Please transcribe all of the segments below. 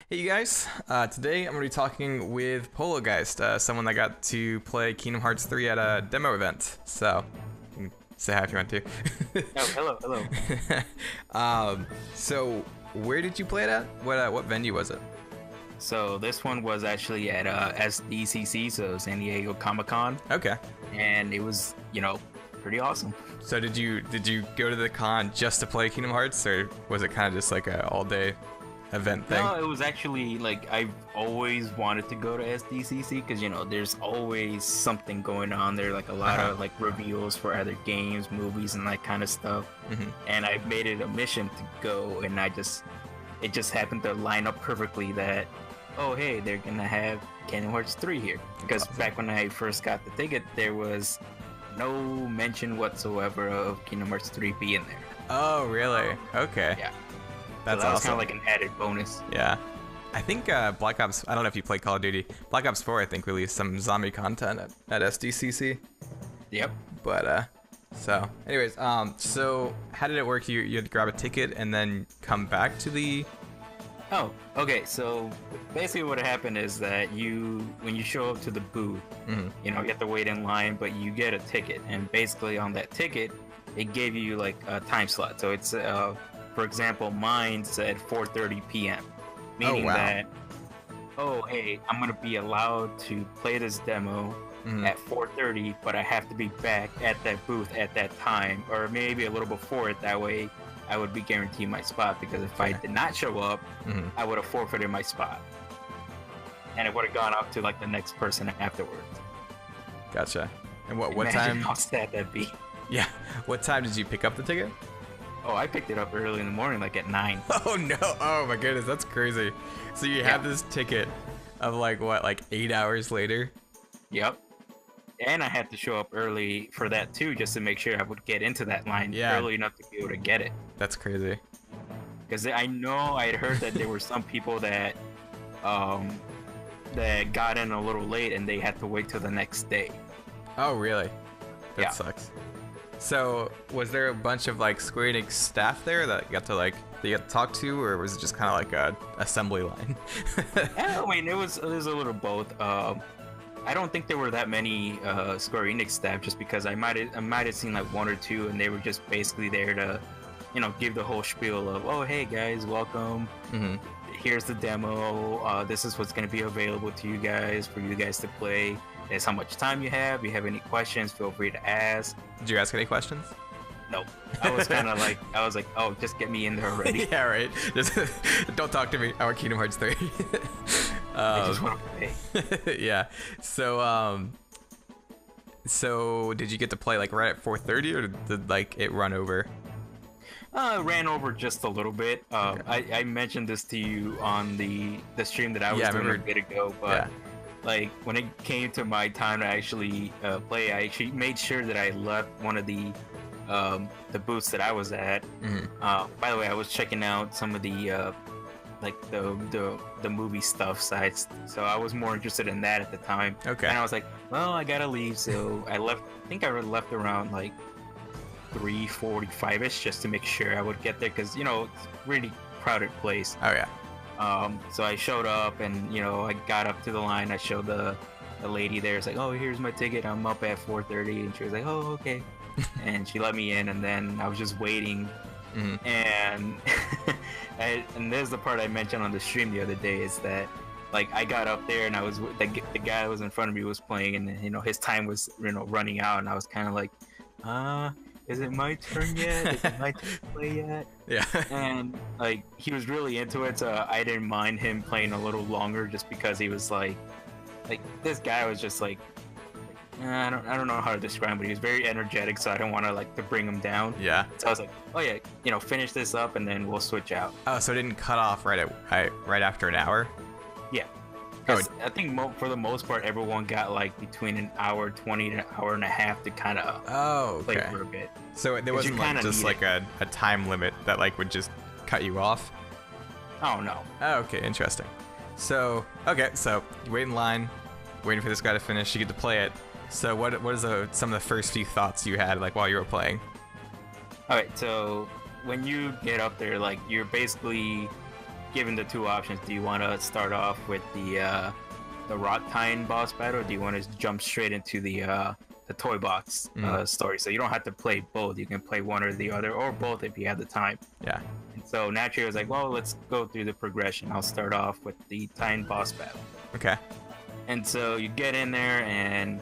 Hey you guys, today I'm going to be talking with Pologeist, someone that got to play Kingdom Hearts 3 at a demo event. So, you can say hi if you want to. Oh, hello. So where did you play it at? What venue was it? So this one was actually at SDCC, so San Diego Comic-Con, Okay. and it was, pretty awesome. So did you go to the con just to play Kingdom Hearts, or was it kind of just like a all-day event thing? No, it was actually like I've always wanted to go to SDCC because there's always something going on there, like a lot of like reveals for other games, movies, and that kind of stuff. And I made it a mission to go, and it just happened to line up perfectly that, oh hey, they're gonna have Kingdom Hearts 3 here. Because back when I first got the ticket, there was no mention whatsoever of Kingdom Hearts 3 being there. Oh, really? Okay. Yeah. That's so that was awesome. kind of like an added bonus. Yeah. I think Black Ops, I don't know if you play Call of Duty, Black Ops 4 I think released some zombie content at SDCC. Yep. But so anyways, so how did it work? You had to grab a ticket and then come back to the... Oh, okay. So basically, what happened is that when you show up to the booth, you have to wait in line, but you get a ticket, and basically on that ticket, it gave you like a time slot. So it's, for example, mine said 4:30 p.m., meaning that, oh hey, I'm gonna be allowed to play this demo at 4:30, but I have to be back at that booth at that time, or maybe a little before it. That way, I would be guaranteed my spot, because if I did not show up, I would have forfeited my spot, and it would have gone up to like the next person afterwards. Gotcha. And what Imagine time? how sad that'd be. Yeah. What time did you pick up the ticket? Oh, I picked it up early in the morning, like at 9. Oh no! Oh my goodness, that's crazy. So you have this ticket of like 8 hours later? Yep. And I had to show up early for that too, just to make sure I would get into that line early enough to be able to get it. That's crazy. Because I know I had heard that there were some people that got in a little late and they had to wait till the next day. Oh really? That sucks. So was there a bunch of like Square Enix staff there that you got to talk to, or was it just kind of like a assembly line? I mean, it was a little both. I don't think there were that many Square Enix staff, just because I might have seen like one or two, and they were just basically there to, give the whole spiel of, oh hey guys, welcome. Here's the demo. This is what's going to be available to you guys for you guys to play. There's how much time you have. If you have any questions, feel free to ask. Did you ask any questions? No. I was kind of like, oh, just get me in there already. Yeah, right. Just don't talk to me. I want Kingdom Hearts 3. I just want to play. Yeah. So did you get to play like right at 4:30, or did like it run over? It ran over just a little bit. I mentioned this to you on the stream that I was doing a bit ago, but like when it came to my time to actually play, I actually made sure that I left one of the booths that I was at. By the way, I was checking out some of the like the movie stuff sites, so I was more interested in that at the time. Okay. And I was like, well, I gotta leave, so I left. I think I left around like 3:45ish, just to make sure I would get there, because it's a really crowded place. Oh yeah. So I showed up, and I got up to the line. I showed the lady there. It's like, oh, here's my ticket. I'm up at 4:30, and she was like, oh, okay. And she let me in, and then I was just waiting. And and there's the part I mentioned on the stream the other day, is that like I got up there, and I was the guy that was in front of me was playing, and his time was running out, and I was kind of like, is it my turn yet? Is it my turn to play yet? Yeah. And like he was really into it, so I didn't mind him playing a little longer, just because he was like this guy was just like, I don't know how to describe him, but he was very energetic, so I don't want to bring him down. Yeah. So I was like, oh yeah, finish this up and then we'll switch out. Oh, so it didn't cut off right after an hour? Yeah. Because I think for the most part, everyone got like between an hour 20 to an hour and a half to kind of play for a bit. So there wasn't just like a time limit that like would just cut you off? Oh no. Oh, okay, interesting. So so you wait in line, waiting for this guy to finish. You get to play it. So what is some of the first few thoughts you had like while you were playing? All right, so when you get up there, like you're basically given the two options. Do you want to start off with the rock tying boss battle, or do you want to jump straight into the toy box story? So you don't have to play both. You can play one or the other, or both if you have the time. Yeah. And so naturally, I was like, well, let's go through the progression. I'll start off with the tying boss battle. Okay. And so you get in there, and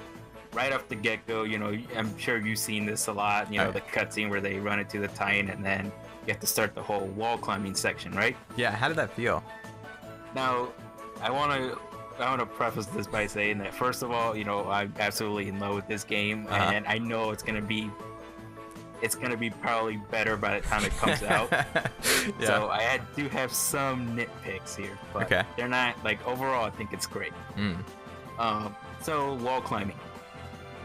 right off the get-go, you know, I'm sure you've seen this a lot. You know, the cutscene where they run into the Titan, and then you have to start the whole wall climbing section, right? Yeah. How did that feel? Now, I want to preface this by saying that first of all, you know, I'm absolutely in love with this game, and I know it's gonna be probably better by the time it comes out. Yeah. So I do have some nitpicks here, but they're not like overall. I think it's great. So wall climbing.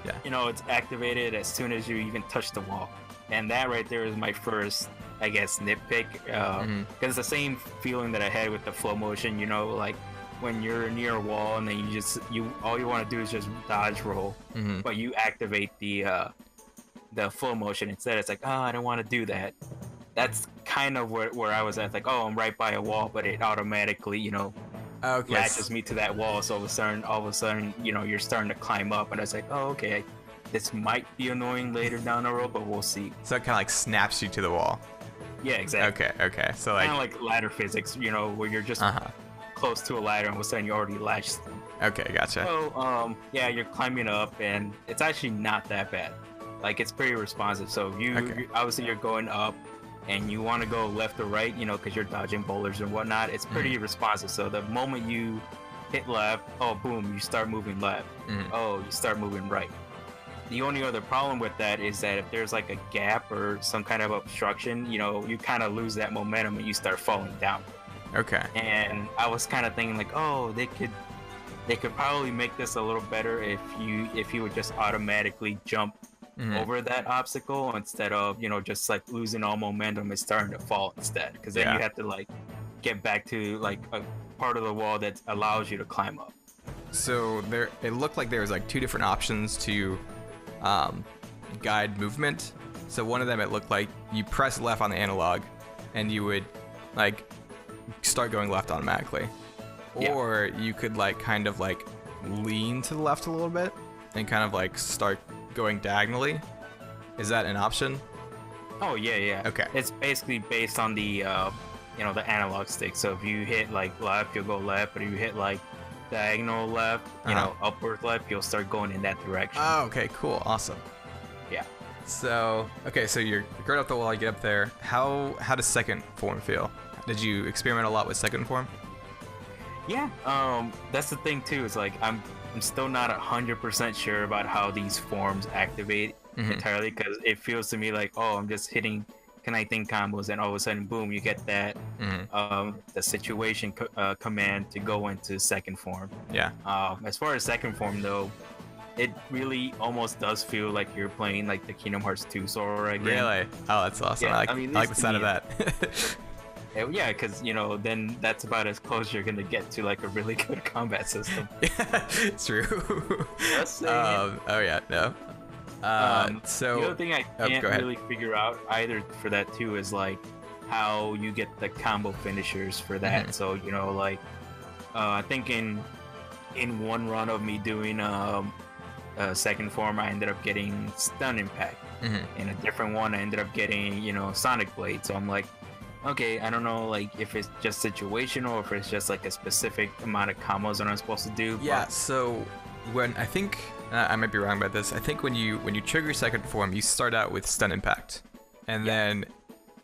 Yeah. You know, it's activated as soon as you even touch the wall, and that right there is my first, I guess, nitpick. Because it's the same feeling that I had with the flow motion. You know, like when you're near a wall and then all you want to do is just dodge roll, but you activate the flow motion instead. It's like, oh, I don't want to do that. That's kind of where I was at. Like, oh, I'm right by a wall, but it automatically, you know, latches me to that wall. So all of a sudden, you know, you're starting to climb up, and I was like, oh, okay, this might be annoying later down the road, but we'll see. So it kind of like snaps you to the wall. Yeah, exactly. Okay. So like kind of like ladder physics, you know, where you're just close to a ladder, and all of a sudden you already latched them. Okay, gotcha. So yeah, you're climbing up, and it's actually not that bad. Like, it's pretty responsive. So you obviously you're going up, and you want to go left or right, you know, because you're dodging boulders and whatnot. It's pretty responsive. So the moment you hit left, oh, boom, you start moving left. Oh, you start moving right. The only other problem with that is that if there's like a gap or some kind of obstruction, you know, you kind of lose that momentum and you start falling down. Okay. And I was kind of thinking like, oh, they could probably make this a little better if you would just automatically jump over that obstacle instead of, you know, just like losing all momentum and starting to fall instead, because then you have to like get back to like a part of the wall that allows you to climb up. So it looked like there was like two different options to guide movement. So one of them, it looked like you press left on the analog and you would like start going left automatically, or you could like kind of like lean to the left a little bit and kind of like start going diagonally. Is that an option? Oh yeah. Okay. It's basically based on the you know, the analog stick. So if you hit like left, you'll go left, but if you hit like diagonal left, you know, upward left, you'll start going in that direction. Oh, okay, cool, awesome. Yeah. So so you're going up the wall, you get up there. How does second form feel? Did you experiment a lot with second form? Yeah. That's the thing too. It's like I'm still not 100% sure about how these forms activate entirely, because it feels to me like, oh, I'm just hitting connecting combos, and all of a sudden, boom, you get that the situation command to go into second form. Yeah. As far as second form though, it really almost does feel like you're playing like the Kingdom Hearts 2 Sora again. Really? Oh, that's awesome. Yeah, I like the sound of that. Yeah, because, you know, then that's about as close you're gonna get to like a really good combat system. Yeah, it's true. Just saying. Oh yeah, no. So the other thing I can't really figure out either for that too is like how you get the combo finishers for that. So, you know, like I think in one run of me doing second form, I ended up getting stun impact. In a different one, I ended up getting, you know, Sonic Blade. So I'm like, okay, I don't know, like if it's just situational or if it's just like a specific amount of combos that I'm supposed to do. Yeah. So when I think I might be wrong about this. I think when you trigger your second form, you start out with stun impact, and then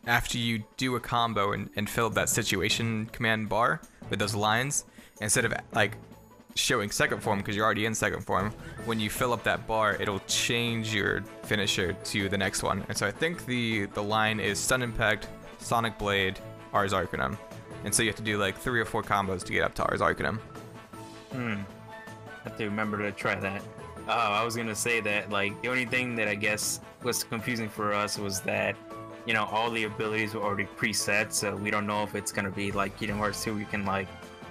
after you do a combo and fill up that situation command bar with those lines, instead of like showing second form because you're already in second form, when you fill up that bar, it'll change your finisher to the next one. And so I think the line is stun impact, Sonic Blade, Ars Arcanum, and so you have to do like 3 or 4 combos to get up to Ars Arcanum. I have to remember to try that. I was gonna say that like the only thing that I guess was confusing for us was that, you know, all the abilities were already preset, so we don't know if it's gonna be like Kingdom Hearts 2, we can like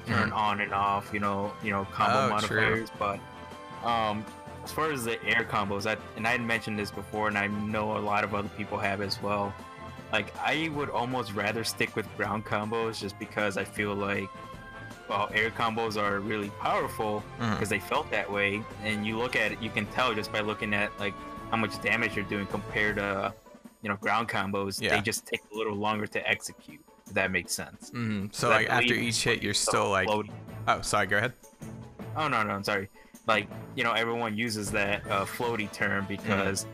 turn on and off, you know, combo modifiers. True. But as far as the air combos, and I had mentioned this before, and I know a lot of other people have as well. like I would almost rather stick with ground combos just because I feel like, well, air combos are really powerful because they felt that way. And you look at it, you can tell just by looking at like how much damage you're doing compared to, you know, ground combos. Yeah. They just take a little longer to execute. If that makes sense. So like after each hit, you're still like, floaty. oh, sorry, go ahead. Oh no, I'm sorry. Like, you know, everyone uses that floaty term because,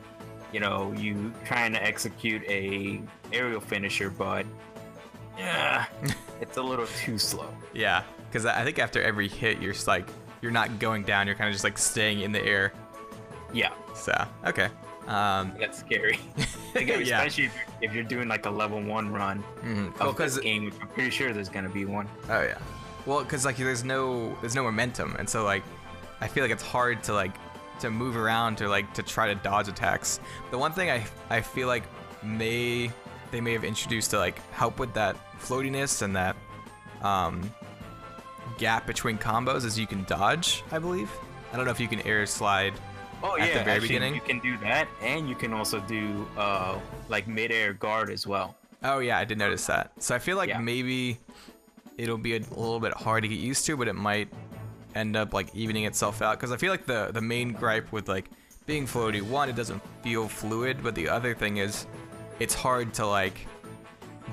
you know, you trying to execute a aerial finisher, but yeah, it's a little too slow. Yeah, because I think after every hit, you're just like, you're not going down, you're kind of just like staying in the air. Yeah. So, okay. That's scary. Like, especially if you're doing like a level 1 run of this game, which I'm pretty sure there's gonna be one. Oh yeah. Well, because like there's no momentum, and so like I feel like it's hard to like to move around or like to try to dodge attacks. The one thing I feel like they may have introduced to like help with that floatiness and that gap between combos is you can dodge, I believe. I don't know if you can air slide. Oh at yeah, the very actually, beginning. you can do that, and you can also do like mid-air guard as well. Oh yeah, I did notice that. So I feel like maybe it'll be a little bit hard to get used to, but it might end up like evening itself out. Because I feel like the main gripe with like being floaty, one, it doesn't feel fluid, but the other thing is it's hard to like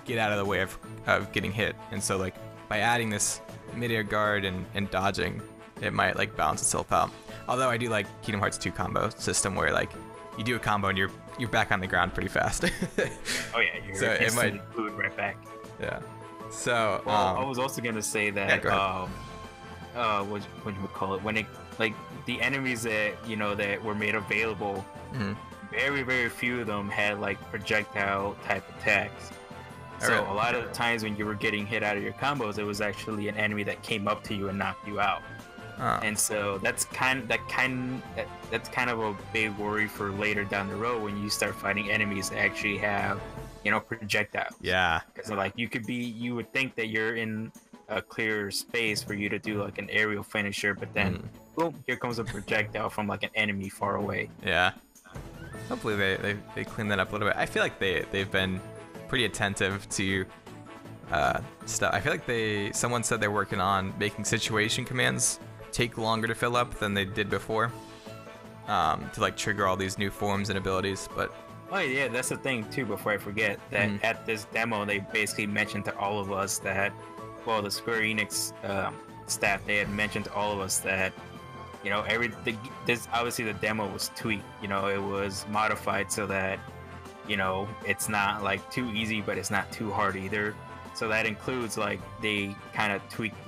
get out of the way of getting hit. And so like by adding this mid-air guard and dodging, it might like balance itself out. Although I do like Kingdom Hearts 2 combo system where like you do a combo and you're back on the ground pretty fast. Oh yeah, you're so it might glued right back. Yeah. So well, I was also gonna say that what you would call it, when it like the enemies that that were made available, very very few of them had like projectile type attacks. So a lot of the times when you were getting hit out of your combos, it was actually an enemy that came up to you and knocked you out. And so that's kind of a big worry for later down the road when you start fighting enemies that actually have projectiles. Yeah. Because like you would think that you're in a clear space for you to do like an aerial finisher, but then boom, here comes a projectile from like an enemy far away. Yeah. Hopefully they clean that up a little bit. I feel like they've been pretty attentive to stuff. I feel like someone said they're working on making situation commands take longer to fill up than they did before, to like trigger all these new forms and abilities. But oh yeah, that's the thing too, before I forget, that at this demo they basically mentioned to all of us that, well, the Square Enix staff, they had mentioned to all of us that this obviously the demo was tweaked, it was modified so that it's not like too easy, but it's not too hard either. So that includes like they kind of tweaked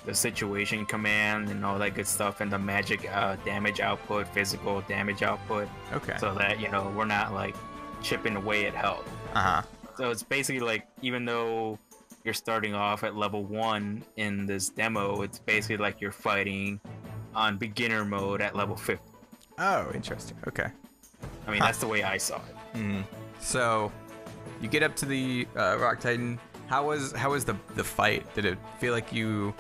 the situation command and all that good stuff, and the magic damage output, physical damage output. Okay. So that we're not like chipping away at health. So it's basically like, even though you're starting off at level 1 in this demo, it's basically like you're fighting on beginner mode at level 50. Oh, interesting. Okay. I mean, that's the way I saw it. So you get up to the Rock Titan. How was the fight? Did it feel like you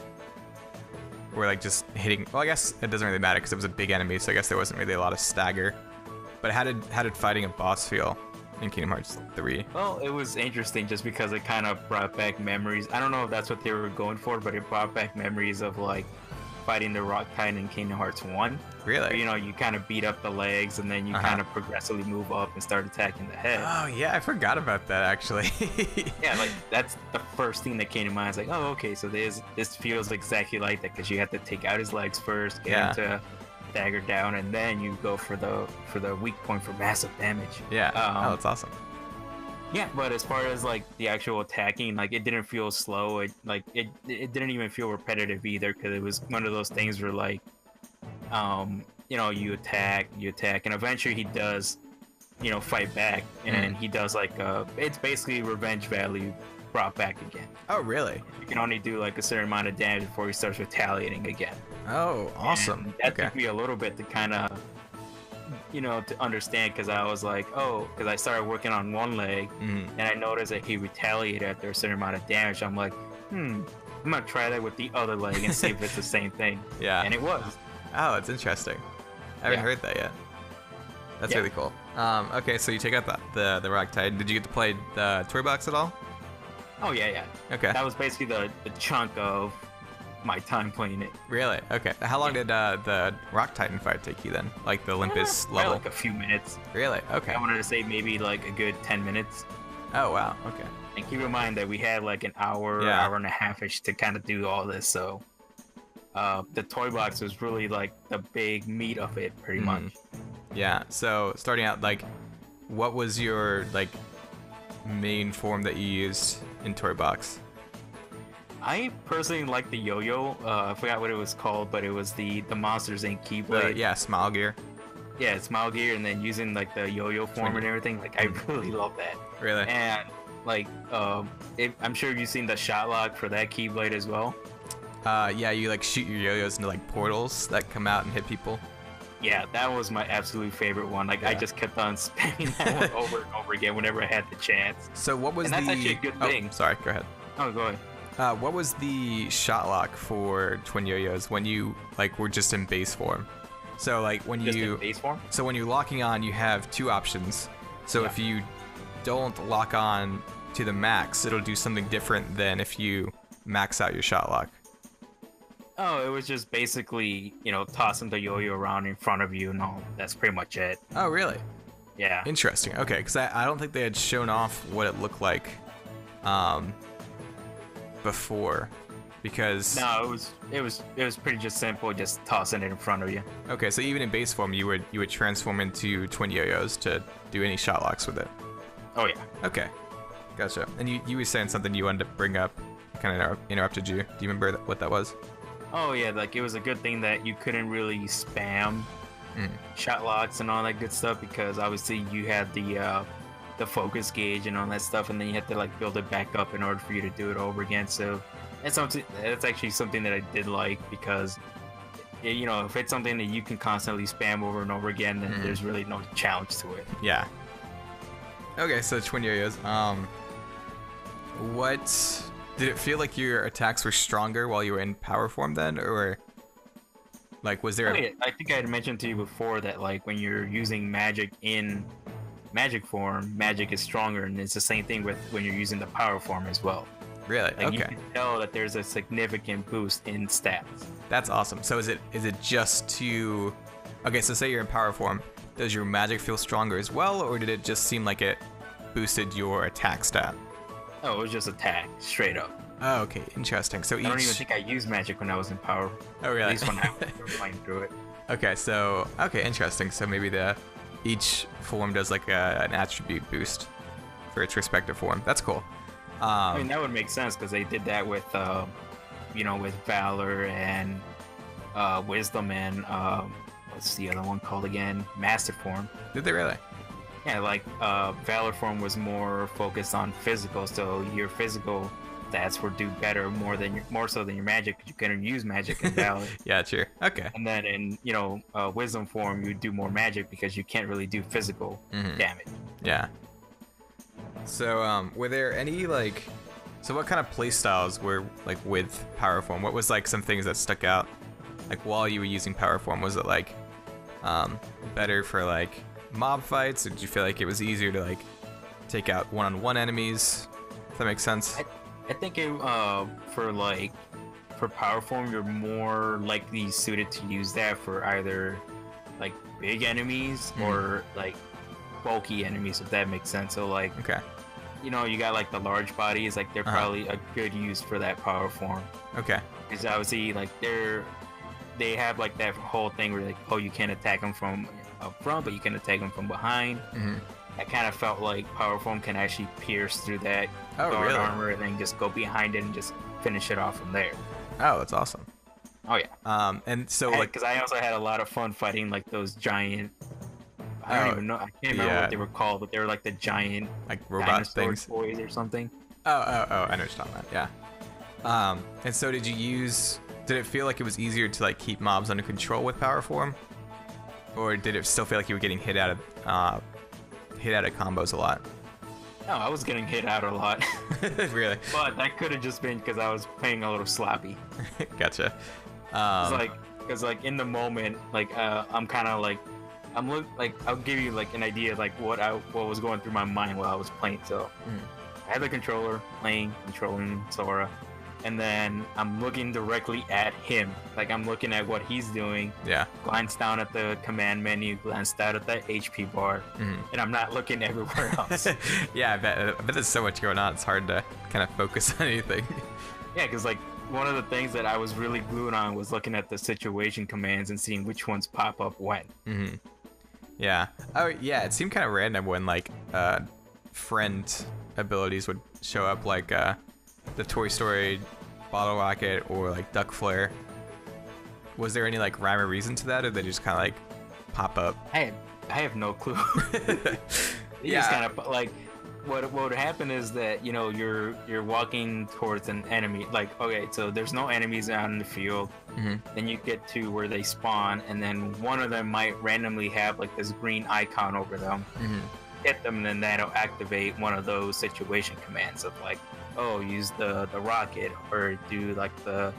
were like just hitting? Well, I guess it doesn't really matter because it was a big enemy, so I guess there wasn't really a lot of stagger. But how did fighting a boss feel in Kingdom Hearts 3? Well, it was interesting just because it kind of brought back memories. I don't know if that's what they were going for, but it brought back memories of like fighting the Rock Titan in Kingdom Hearts 1. Really? Where, you kind of beat up the legs and then you kind of progressively move up and start attacking the head. Oh yeah, I forgot about that actually. Yeah, like that's the first thing that came to mind. It's like, oh, okay, so this feels exactly like that, because you have to take out his legs first, get him to stagger down, and then you go for the weak point for massive damage. Yeah. Oh, that's awesome. Yeah, but as far as like the actual attacking, like it didn't feel slow. It didn't even feel repetitive either, because it was one of those things where like, you attack, and eventually he does, fight back, and he does like it's basically revenge value brought back again. Oh, really? You can only do like a certain amount of damage before he starts retaliating again. Oh, awesome. And that took me a little bit to kind of, to understand, because I was like, because I started working on one leg, and I noticed that he retaliated after a certain amount of damage. I'm like, I'm gonna try that with the other leg and see if it's the same thing. Yeah. And it was. Oh, it's interesting. I haven't heard that yet. That's really cool. Okay, so you take out the Rock Titan. Did you get to play the toy box at all? Oh yeah. Okay. That was basically the chunk of my time playing it. Really? Okay. How long did the Rock Titan fight take you then? Like the Olympus level? Like a few minutes. Really? Okay. I wanted to say maybe like a good 10 minutes. Oh wow. Okay. And keep in mind that we had like an hour, hour and a half-ish to kind of do all this, so the toy box was really like the big meat of it, pretty much. Yeah. So starting out, like, what was your like main form that you used in toy box? I personally like the yo-yo. I forgot what it was called, but it was the Monsters Inc. Keyblade. Yeah, Smile Gear. Yeah, Smile Gear, and then using like the yo-yo form and everything. Like, I really love that. Really? And like, I'm sure you've seen the shot lock for that Keyblade as well. Yeah, you like shoot your yo-yos into like portals that come out and hit people. Yeah, that was my absolute favorite one. Like, I just kept on spamming that one over and over again whenever I had the chance. So what was and that's actually a good thing. Sorry, go ahead. Oh, go ahead. What was the shot lock for twin yo-yos when you like were just in base form? So like when Just you in base form? So when you're locking on, you have two options. So if you don't lock on to the max, it'll do something different than if you max out your shot lock. Oh, it was just basically, tossing the yo-yo around in front of you and all. That's pretty much it. Oh, really? Yeah. Interesting. Okay, because I don't think they had shown off what it looked like before, because No, it was pretty just simple, just tossing it in front of you. Okay, so even in base form, you would transform into twin yo-yos to do any shot locks with it. Oh yeah. Okay, gotcha. And you were saying something you wanted to bring up, kind of interrupted you. Do you remember what that was? Oh yeah, like it was a good thing that you couldn't really spam shot locks and all that good stuff, because obviously you had the focus gauge and all that stuff, and then you had to like build it back up in order for you to do it over again. So that's actually something that I did like, because if it's something that you can constantly spam over and over again, then there's really no challenge to it. Yeah. Okay, so twin yo-yos. What did it feel like your attacks were stronger while you were in power form then, or like was there? I think I had mentioned to you before that like when you're using magic in magic form, magic is stronger, and it's the same thing with when you're using the power form as well. Really? Like, okay. You can tell that there's a significant boost in stats. That's awesome. So is it just to? Okay, so say you're in power form. Does your magic feel stronger as well, or did it just seem like it boosted your attack stat? Oh, it was just attack, straight up. Oh, okay, interesting. So I don't even think I used magic when I was in power. Oh, really? At least when I was playing through it. Okay, interesting. So maybe each form does like an attribute boost for its respective form. That's cool. I mean, that would make sense because they did that with, with Valor and Wisdom and what's the other one called again? Master form. Did they really? Yeah, like Valor form was more focused on physical, so your physical stats would do better more so than your magic, because you couldn't use magic in Valor. Yeah, sure. Okay. And then in Wisdom form, you do more magic because you can't really do physical damage. Yeah. So were there any so what kind of playstyles were like with power form? What was like some things that stuck out like while you were using power form? Was it like better for like mob fights, or did you feel like it was easier to like take out one-on-one enemies? If that makes sense. I think for power form, you're more likely suited to use that for either like big enemies or like bulky enemies, if that makes sense. So like, okay, you got like the large bodies, like they're probably a good use for that power form. Okay. Because obviously like they have like that whole thing where like, you can't attack them from up front, but you can attack them from behind. I kind of felt like power form can actually pierce through that guard armor and then just go behind it and just finish it off from there. Oh, that's awesome. Oh yeah. And so because I also had a lot of fun fighting like those giant. I don't even know. I can't remember what they were called, but they were like the giant like robot things, toys or something. Oh! I know what you're talking about. Yeah. And so did it feel like it was easier to like keep mobs under control with power form, or did it still feel like you were getting hit out of combos a lot? No, I was getting hit out a lot. Really? But that could have just been because I was playing a little sloppy. Gotcha. Because like in the moment, like I'm kind of like I'll give you like an idea of like what was going through my mind while I was playing. So I had the controller controlling Sora, and then I'm looking directly at him. Like I'm looking at what he's doing. Yeah. Glance down at the command menu, glance down at the HP bar, and I'm not looking everywhere else. Yeah, I bet there's so much going on. It's hard to kind of focus on anything. Yeah, because like one of the things that I was really glued on was looking at the situation commands and seeing which ones pop up when. Yeah. Oh, yeah. It seemed kind of random when like friend abilities would show up, like the Toy Story bottle rocket or like duck flare. Was there any like rhyme or reason to that, or they just kind of like pop up? I have no clue. Yeah. Just kind of like what would happen is that, you know, you're walking towards an enemy. Like, okay, so there's no enemies out in the field. Then you get to where they spawn, and then one of them might randomly have like this green icon over them. Hit them, and then that'll activate one of those situation commands of like, oh, use the rocket, or do like the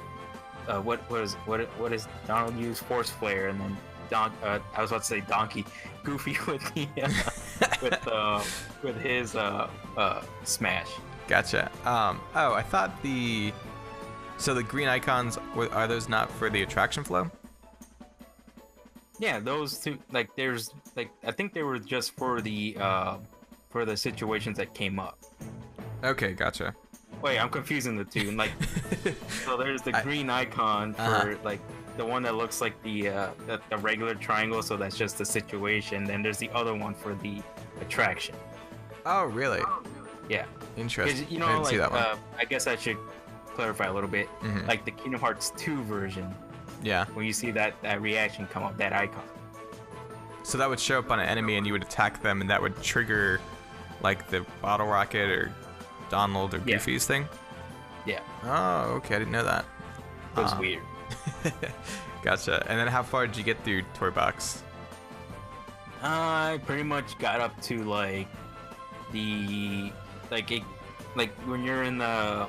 what is Donald use force flare, and then I was about to say Donkey, Goofy with the with his smash. Gotcha. Oh, I thought so the green icons are those not for the attraction flow? Yeah, those two, like there's like I think they were just for the situations that came up. Okay, gotcha. Wait, I'm confusing the two. Like, so there's the green icon for like the one that looks like the regular triangle, so that's just the situation. Then there's the other one for the attraction. Oh, really? Yeah. Interesting. You know, I didn't like see that one. I guess I should clarify a little bit. Like the Kingdom Hearts 2 version. Yeah. When you see that reaction come up, that icon. So that would show up on an enemy, and you would attack them, and that would trigger like the bottle rocket or Donald or Goofy's thing? Yeah. Oh, okay. I didn't know that. It was weird. Gotcha. And then how far did you get through Toy Box? I pretty much got up to like when you're in the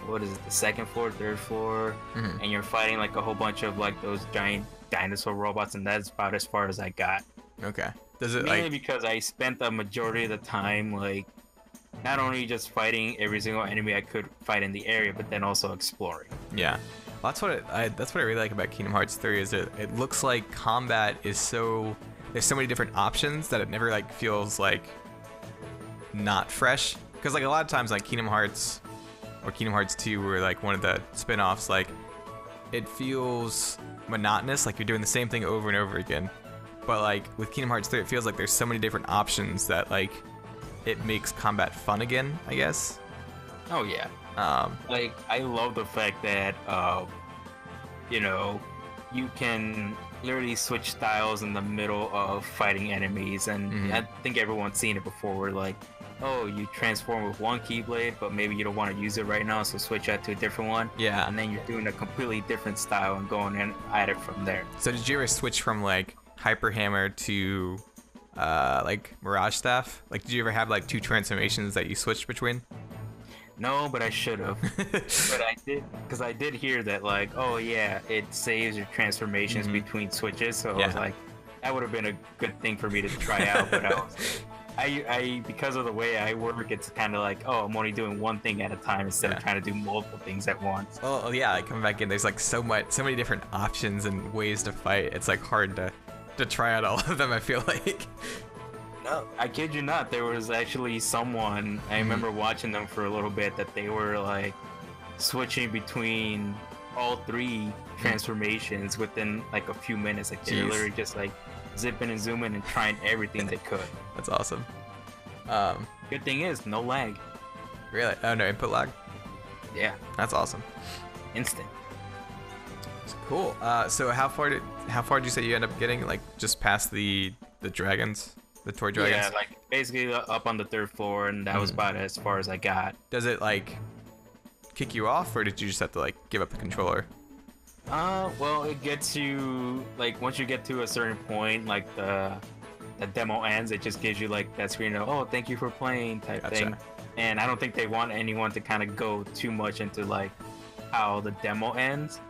the second floor, third floor, and you're fighting like a whole bunch of like those giant dinosaur robots, and that's about as far as I got. Okay. Does it mainly because I spent the majority of the time like not only just fighting every single enemy I could fight in the area, but then also exploring. Yeah. Well, that's what I really like about Kingdom Hearts 3 is it looks like combat is there's so many different options that it never like feels like not fresh. Because like a lot of times like Kingdom Hearts or Kingdom Hearts 2 were like one of the spin-offs, like it feels monotonous, like you're doing the same thing over and over again. But like with Kingdom Hearts 3, it feels like there's so many different options that like it makes combat fun again, I guess. Oh yeah. Like I love the fact that you know, you can literally switch styles in the middle of fighting enemies, and I think everyone's seen it before where like, oh, you transform with one Keyblade, but maybe you don't want to use it right now, so switch out to a different one. Yeah. And then you're doing a completely different style and going in at it from there. So did you ever switch from like Hyper Hammer to like Mirage Staff? Like did you ever have like two transformations that you switched between? No, but I should have. But I did, because I did hear that like, oh yeah, it saves your transformations between switches, so I was like, that would have been a good thing for me to try out, but I because of the way I work, it's kind of like, oh, I'm only doing one thing at a time instead of trying to do multiple things at once. Oh yeah, like coming back in, there's like so many different options and ways to fight. It's like hard to try out all of them, I feel like. No, I kid you not, there was actually someone, I remember watching them for a little bit, that they were like switching between all three transformations within like a few minutes. Like they were literally just like zipping and zooming and trying everything they could. That's awesome. Good thing is, no lag. Really? Oh, no input lag? Yeah. That's awesome. Instant. Cool. So how far did you say you end up getting? Like just past the dragons? The toy dragons? Yeah, like basically up on the third floor, and that was about as far as I got. Does it like kick you off, or did you just have to like give up the controller? Well, it gets you like once you get to a certain point, like the demo ends, it just gives you like that screen of, oh, thank you for playing type thing. And I don't think they want anyone to kind of go too much into like how the demo ends.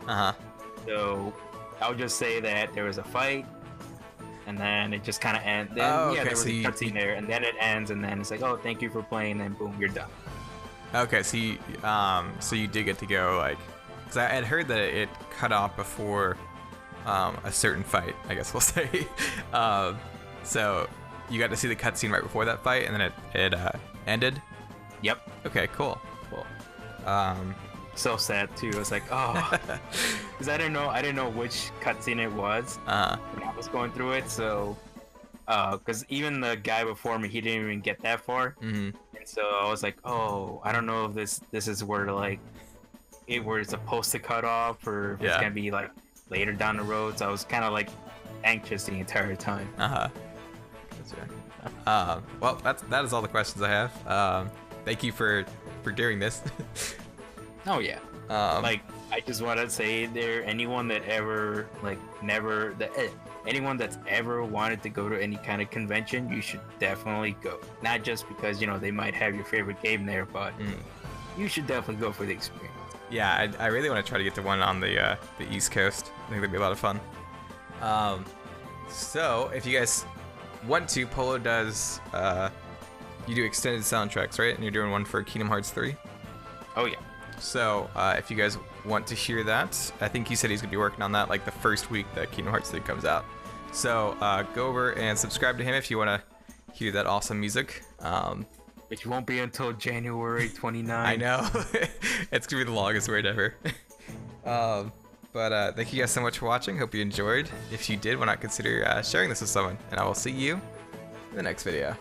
So I'll just say that there was a fight, and then it just kind of ends. Then Oh, yeah, okay, there was so a you- cutscene there, and then it ends, and then it's like, oh, thank you for playing, and boom, you're done. Okay, so you did get to go, like, because I had heard that it cut off before a certain fight, I guess we'll say. So you got to see the cutscene right before that fight, and then it ended. Yep. Okay, cool. So sad too. I was like, oh, because I didn't know which cutscene it was when I was going through it. So, because even the guy before me, he didn't even get that far, and so I was like, oh, I don't know if this is where like where it's supposed to cut off, or if it's gonna be like later down the road. So I was kind of like anxious the entire time. Well, that is all the questions I have. Thank you for doing this. Oh yeah. Like I just want to say there, anyone that ever anyone that's ever wanted to go to any kind of convention, you should definitely go. Not just because they might have your favorite game there, but you should definitely go for the experience. Yeah, I really want to try to get to one on the East Coast. I think that'd be a lot of fun. So if you guys want to, Polo does you do extended soundtracks, right? And you're doing one for Kingdom Hearts 3. Oh yeah. So if you guys want to hear that, I think he said he's gonna be working on that like the first week that Kingdom Hearts 3 comes out. So go over and subscribe to him if you want to hear that awesome music. Which won't be until January 29th. I know. It's gonna be the longest wait ever. But thank you guys so much for watching. Hope you enjoyed. If you did, why not consider sharing this with someone? And I will see you in the next video.